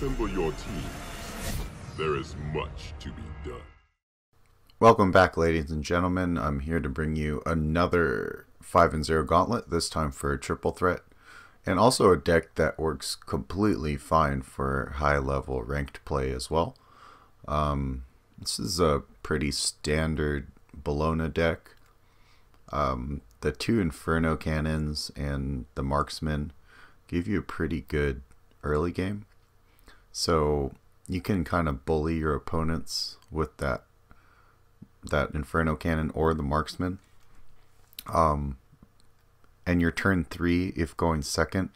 Assemble your teams. There is much to be done. Welcome back, ladies and gentlemen. I'm here to bring you another 5-0 gauntlet, this time for a triple threat, and also a deck that works completely fine for high-level ranked play as well. This is a pretty standard Bellona deck. The two Inferno cannons and the Marksman give you a pretty good early game, so you can kind of bully your opponents with that Inferno cannon or the Marksman. And your turn 3, if going second,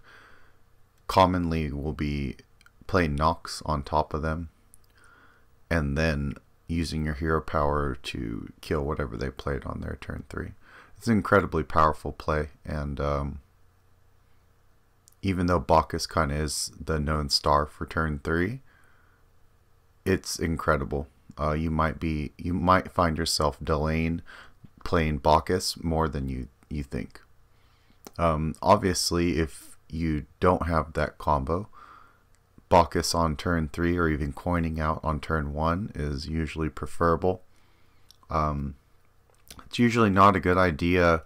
commonly will be playing Nox on top of them and then using your hero power to kill whatever they played on their turn 3. It's an incredibly powerful play, and even though Bacchus kind of is the known star for turn 3, it's incredible. You might find yourself delaying playing Bacchus more than you think. Obviously, if you don't have that combo, Bacchus on turn 3 or even coining out on turn 1 is usually preferable. It's usually not a good idea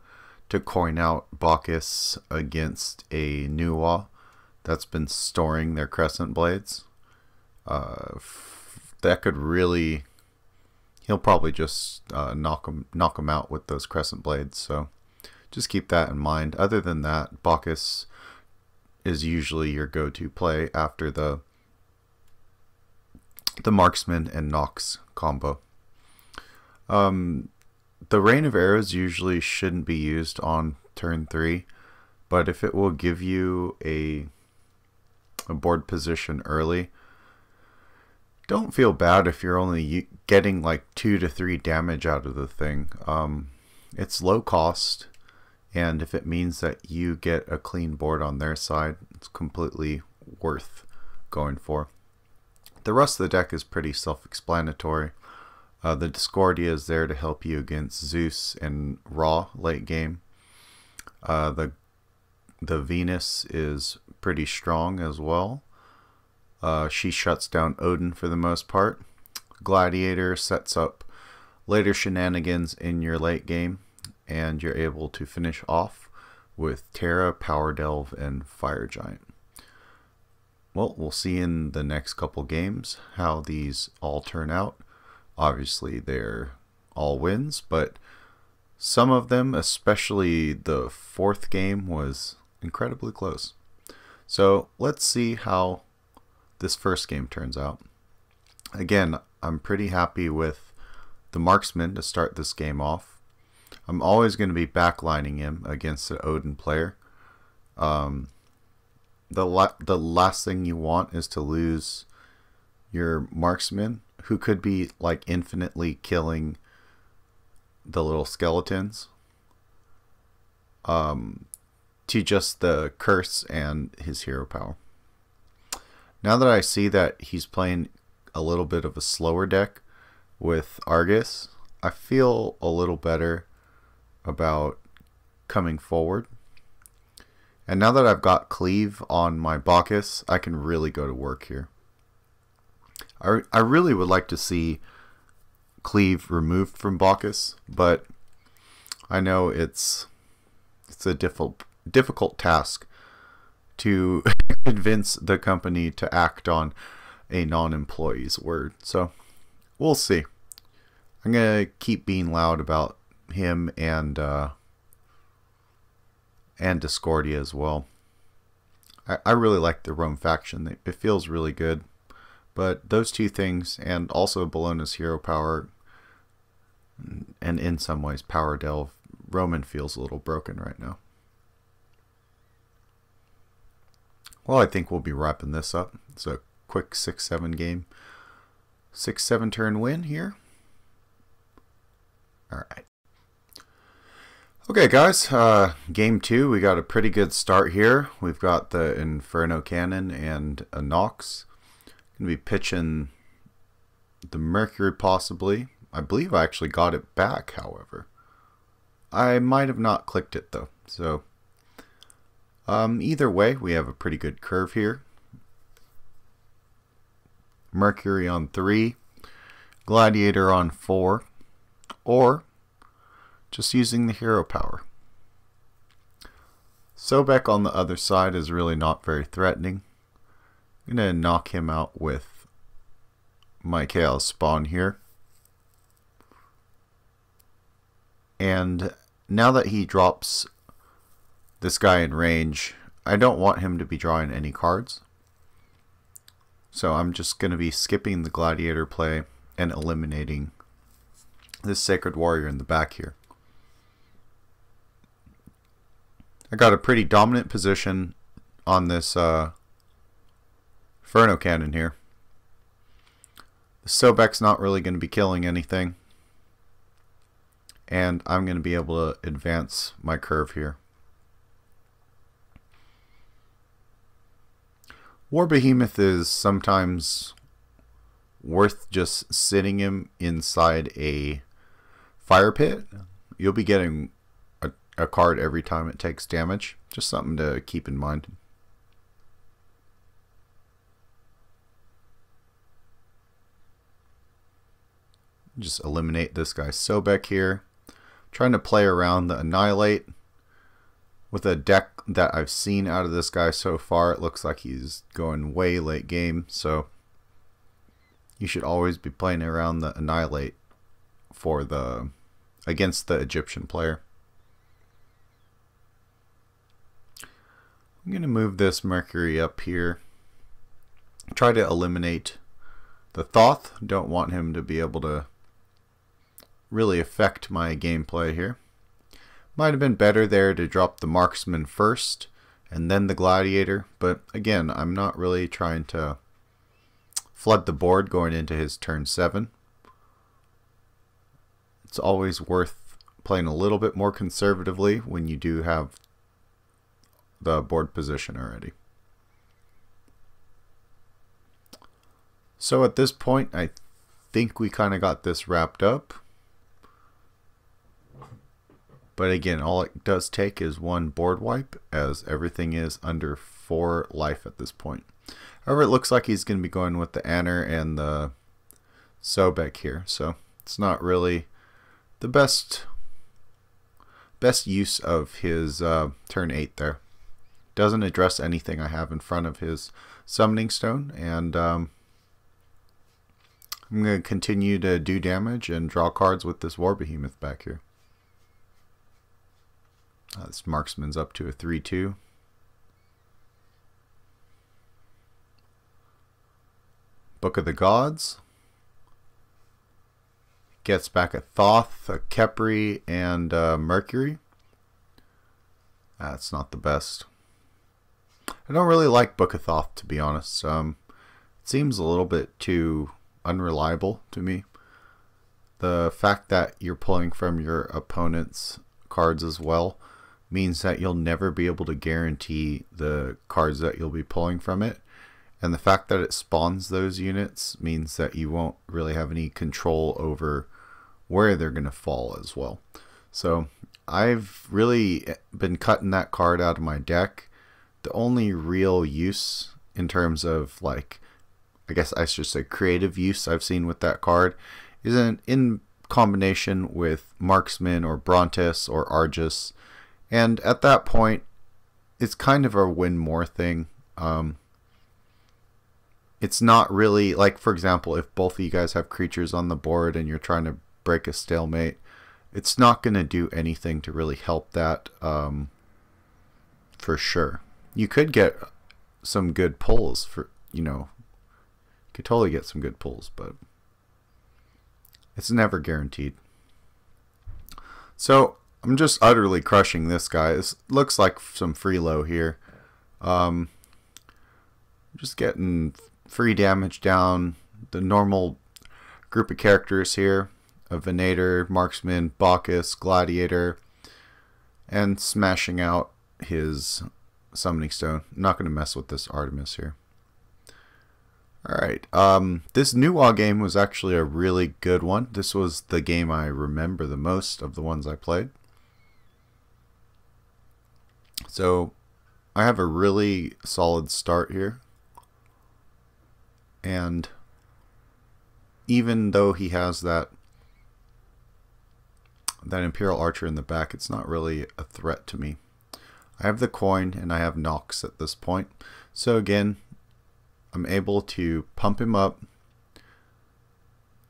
to coin out Bacchus against a Nuwa that's been storing their crescent blades. That could really, he'll probably just knock him out with those crescent blades, so just keep that in mind. Other than that, Bacchus is usually your go-to play after the Marksman and Nox combo. The Rain of Arrows usually shouldn't be used on turn 3, but if it will give you a board position early, don't feel bad if you're only getting like 2 to 3 damage out of the thing. It's low cost, and if it means that you get a clean board on their side, it's completely worth going for. The rest of the deck is pretty self-explanatory. The Skillcordia is there to help you against Zeus and Ra late game. The Venus is pretty strong as well. She shuts down Odin for the most part. Gladiator sets up later shenanigans in your late game, and you're able to finish off with Terra, Power Delve, and Fire Giant. Well, we'll see in the next couple games how these all turn out. Obviously, they're all wins, but some of them, especially the 4th game, was incredibly close. So let's see how this first game turns out. Again, I'm pretty happy with the Marksman to start this game off. I'm always going to be backlining him against an Odin player. The last thing you want is to lose your Marksman, who could be like infinitely killing the little skeletons, to just the curse and his hero power. Now that I see that he's playing a little bit of a slower deck with Argus, I feel a little better about coming forward. And now that I've got Cleave on my Bacchus, I can really go to work here. I really would like to see Cleave removed from Bacchus, but I know it's a difficult task to convince the company to act on a non-employee's word. So we'll see. I'm gonna keep being loud about him and Skillcordia as well. I really like the Rome faction. It feels really good. But those two things, and also Bellona's hero power, and in some ways Power Delve, Roman feels a little broken right now. Well, I think we'll be wrapping this up. It's a quick 6-7 game. 6-7 turn win here. Alright. Okay, guys. Game 2, we got a pretty good start here. We've got the Inferno Cannon and a Nox. Going to be pitching the Mercury possibly. I believe I actually got it back, however. I might have not clicked it though. So either way, we have a pretty good curve here. Mercury on 3, Gladiator on 4, or just using the hero power. Sobek on the other side is really not very threatening. I'm going to knock him out with my Chaos Spawn here. And now that he drops this guy in range, I don't want him to be drawing any cards. So I'm just going to be skipping the Gladiator play and eliminating this Sacred Warrior in the back here. I got a pretty dominant position on this Inferno Cannon here. The Sobek's not really going to be killing anything. And I'm going to be able to advance my curve here. War Behemoth is sometimes worth just sitting him inside a fire pit. You'll be getting a card every time it takes damage. Just something to keep in mind. Just eliminate this guy Sobek here. Trying to play around the Annihilate. With a deck that I've seen out of this guy so far, it looks like he's going way late game. So you should always be playing around the Annihilate for against the Egyptian player. I'm going to move this Mercury up here. Try to eliminate the Thoth. Don't want him to be able to really affect my gameplay here. Might have been better there to drop the Marksman first and then the Gladiator, but again, I'm not really trying to flood the board going into his turn 7. It's always worth playing a little bit more conservatively when you do have the board position already. So at this point, I think we kind of got this wrapped up. But again, all it does take is one board wipe, as everything is under 4 life at this point. However, it looks like he's going to be going with the Anner and the Sobek here, so it's not really the best use of his turn 8 there. Doesn't address anything I have in front of his Summoning Stone, and I'm going to continue to do damage and draw cards with this War Behemoth back here. This Marksman's up to a 3-2. Book of the Gods. Gets back a Thoth, a Khepri, and Mercury. That's not the best. I don't really like Book of Thoth, to be honest. It seems a little bit too unreliable to me. The fact that you're pulling from your opponent's cards as well means that you'll never be able to guarantee the cards that you'll be pulling from it, and the fact that it spawns those units means that you won't really have any control over where they're going to fall as well. So I've really been cutting that card out of my deck. The only real use in terms of, like, I guess I should say creative use I've seen with that card is in combination with Marksman or Brontes or Argus. And at that point, it's kind of a win more thing. It's not really, like, for example, if both of you guys have creatures on the board and you're trying to break a stalemate, it's not going to do anything to really help that for sure. You could get some good pulls for, you could totally get some good pulls, but it's never guaranteed. So I'm just utterly crushing this guy. This looks like some free low here. Just getting free damage down. The normal group of characters here. A Venator, Marksman, Bacchus, Gladiator. And smashing out his Summoning Stone. I'm not going to mess with this Artemis here. Alright, this Nuwa game was actually a really good one. This was the game I remember the most of the ones I played. So I have a really solid start here, and even though he has that Imperial Archer in the back, it's not really a threat to me. I have the coin and I have Nox at this point. So again, I'm able to pump him up.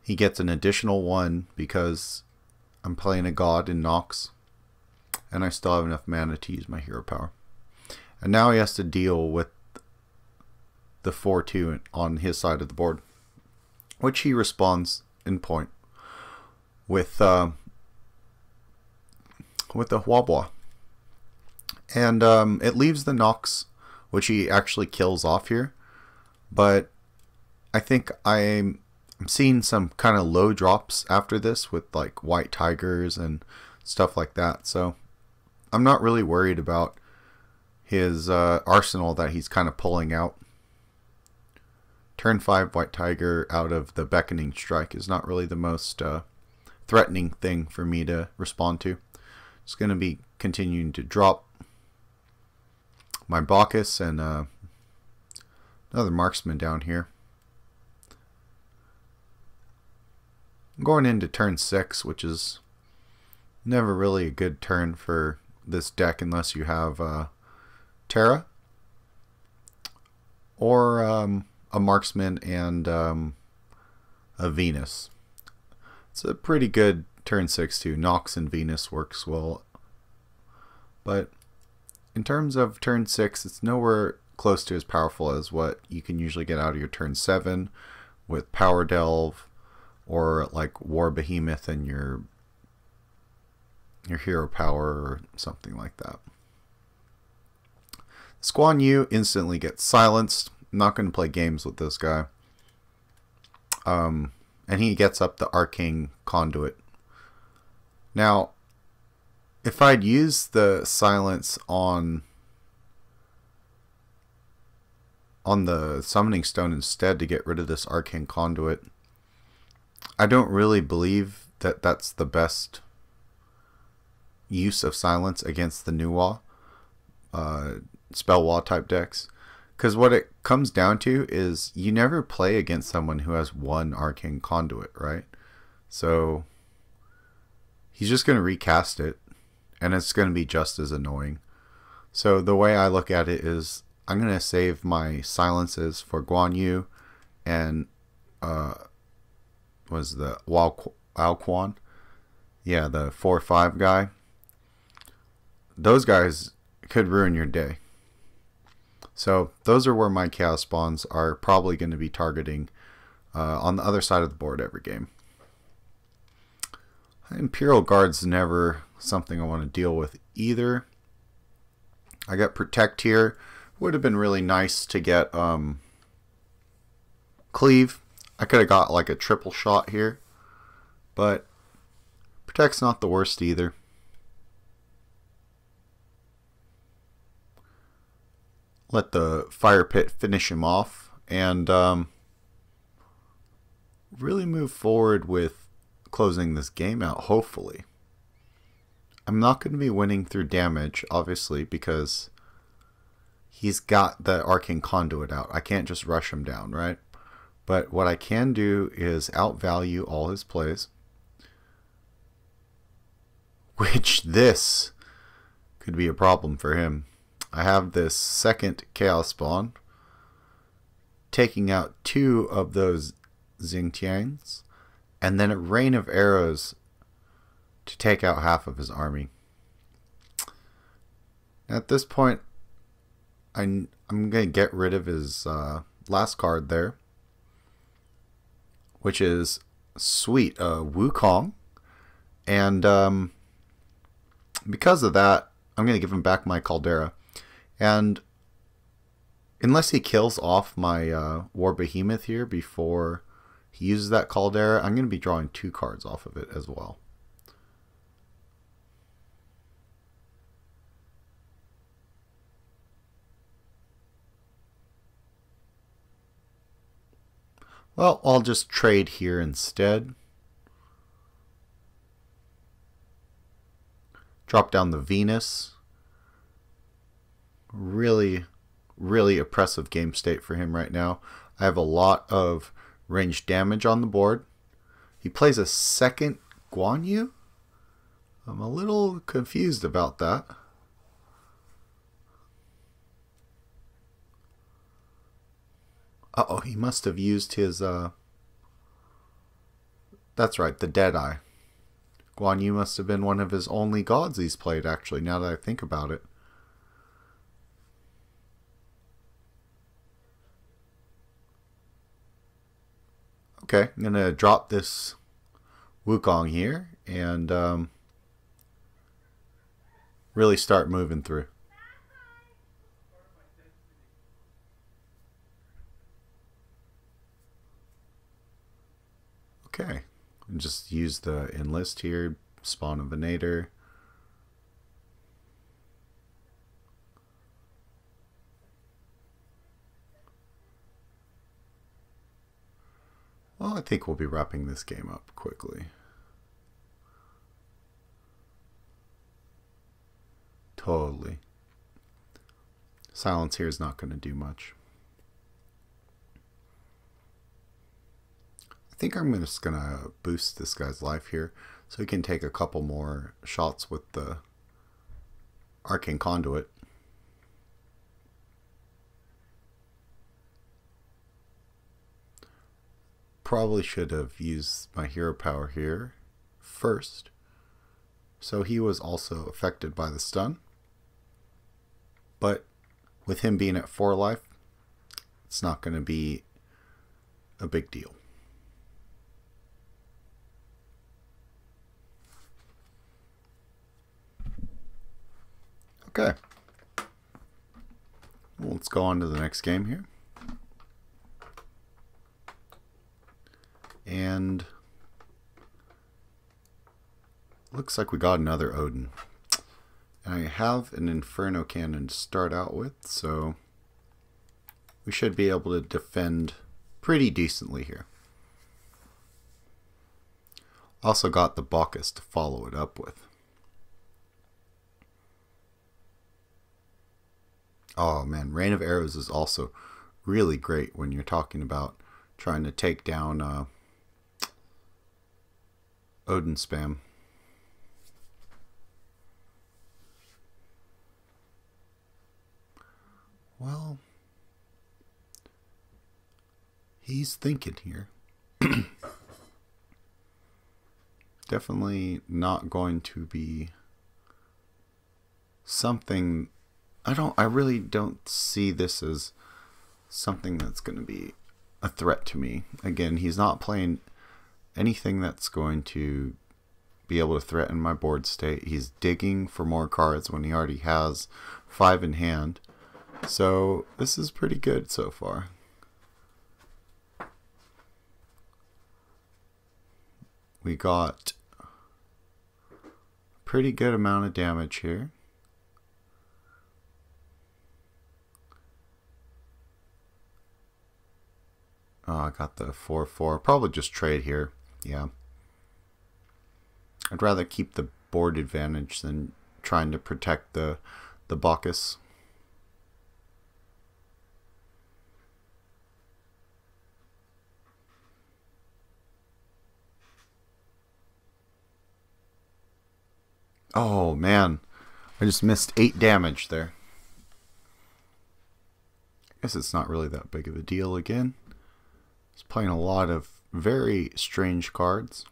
He gets an additional 1 because I'm playing a god in Nox. And I still have enough mana to use my hero power. And now he has to deal with the 4-2 on his side of the board, which he responds in point with a Huabwa. And it leaves the Nox, which he actually kills off here. But I think I'm seeing some kind of low drops after this with like White Tigers and stuff like that. So I'm not really worried about his arsenal that he's kind of pulling out. Turn 5 White Tiger out of the Beckoning Strike is not really the most threatening thing for me to respond to. It's going to be continuing to drop my Bacchus and another Marksman down here. I'm going into turn 6, which is never really a good turn for this deck unless you have Terra or a Marksman and a Venus. It's a pretty good turn 6 too. Nox and Venus works well. But in terms of turn 6, it's nowhere close to as powerful as what you can usually get out of your turn 7 with Power Delve or like War Behemoth and your hero power or something like that. Squan Yu instantly gets silenced. I'm not going to play games with this guy. And he gets up the Arcane Conduit. Now, if I'd used the silence on the Summoning Stone instead to get rid of this Arcane Conduit, I don't really believe that that's the best use of silence against the Nuwa spell wall type decks. Because what it comes down to is you never play against someone who has one Arcane Conduit, right? So he's just going to recast it, and it's going to be just as annoying. So the way I look at it is I'm going to save my silences for Guan Yu and was the Quan? Yeah, the 4/5 guy. Those guys could ruin your day. So those are where my Chaos Spawns are probably going to be targeting on the other side of the board every game. Imperial Guard's never something I want to deal with either. I got Protect here. Would have been really nice to get Cleave. I could have got like a triple shot here, but Protect's not the worst either. Let the Fire Pit finish him off and really move forward with closing this game out, hopefully. I'm not going to be winning through damage, obviously, because he's got the Arcane Conduit out. I can't just rush him down, right? But what I can do is outvalue all his plays, which this could be a problem for him. I have this second Chaos Spawn, taking out 2 of those Xingtians, and then a rain of arrows to take out half of his army. At this point, I'm going to get rid of his last card there, which is sweet, Wukong. And because of that, I'm going to give him back my Caldera. And unless he kills off my War Behemoth here before he uses that Caldera, I'm going to be drawing 2 cards off of it as well. Well, I'll just trade here instead. Drop down the Venus. Really, really oppressive game state for him right now. I have a lot of range damage on the board. He plays a second Guan Yu. I'm a little confused about that. Uh-oh, he must have used his, that's right, the Deadeye. Guan Yu must have been one of his only gods he's played, actually, now that I think about it. Okay, I'm going to drop this Wukong here and really start moving through. Okay, and just use the enlist here, spawn a Venator. Well, I think we'll be wrapping this game up quickly. Totally. Silence here is not going to do much. I think I'm just going to boost this guy's life here so he can take a couple more shots with the Arcane Conduit. Probably should have used my hero power here first. So he was also affected by the stun. But with him being at 4 life, it's not going to be a big deal. Okay. Well, let's go on to the next game here. And looks like we got another Odin. And I have an Inferno cannon to start out with, so we should be able to defend pretty decently here. Also got the Bacchus to follow it up with. Oh man, Rain of Arrows is also really great when you're talking about trying to take down Odin spam. Well, he's thinking here. Definitely not going to be something. I really don't see this as something that's going to be a threat to me. Again, he's not playing anything that's going to be able to threaten my board state. He's digging for more cards when he already has 5 in hand. So this is pretty good so far. We got a pretty good amount of damage here. Oh, I got the 4/4. Probably just trade here. Yeah. I'd rather keep the board advantage than trying to protect the Bacchus. Oh man, I just missed 8 damage there. I guess it's not really that big of a deal again. He's playing a lot of very strange cards.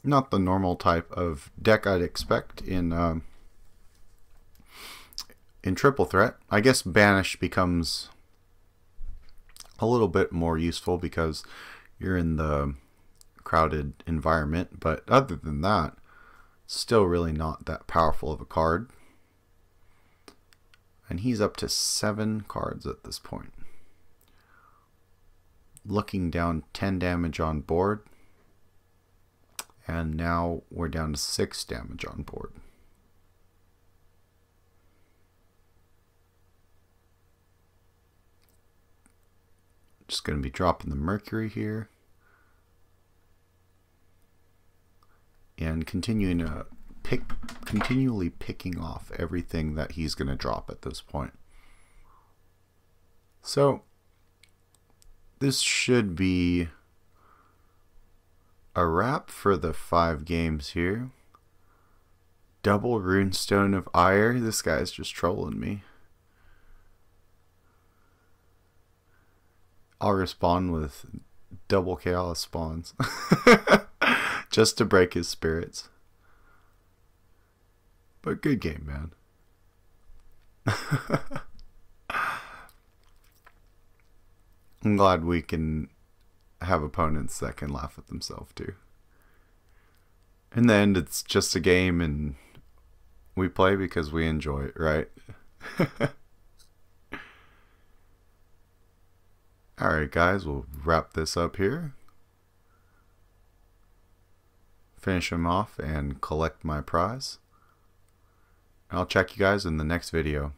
Not the normal type of deck I'd expect in Triple Threat. I guess Banish becomes a little bit more useful because you're in the crowded environment, but other than that, still really not that powerful of a card. And he's up to 7 cards at this point. Looking down 10 damage on board. And now we're down to 6 damage on board. Just going to be dropping the Mercury here. And continuing to continually picking off everything that he's going to drop at this point. So this should be a wrap for the 5 games here. Double Runestone of Ire. This guy's just trolling me. I'll respond with double chaos spawns. Just to break his spirits. But good game, man. I'm glad we can have opponents that can laugh at themselves too. In the end, it's just a game and we play because we enjoy it, right? Alright guys, we'll wrap this up here. Finish him off and collect my prize. I'll check you guys in the next video.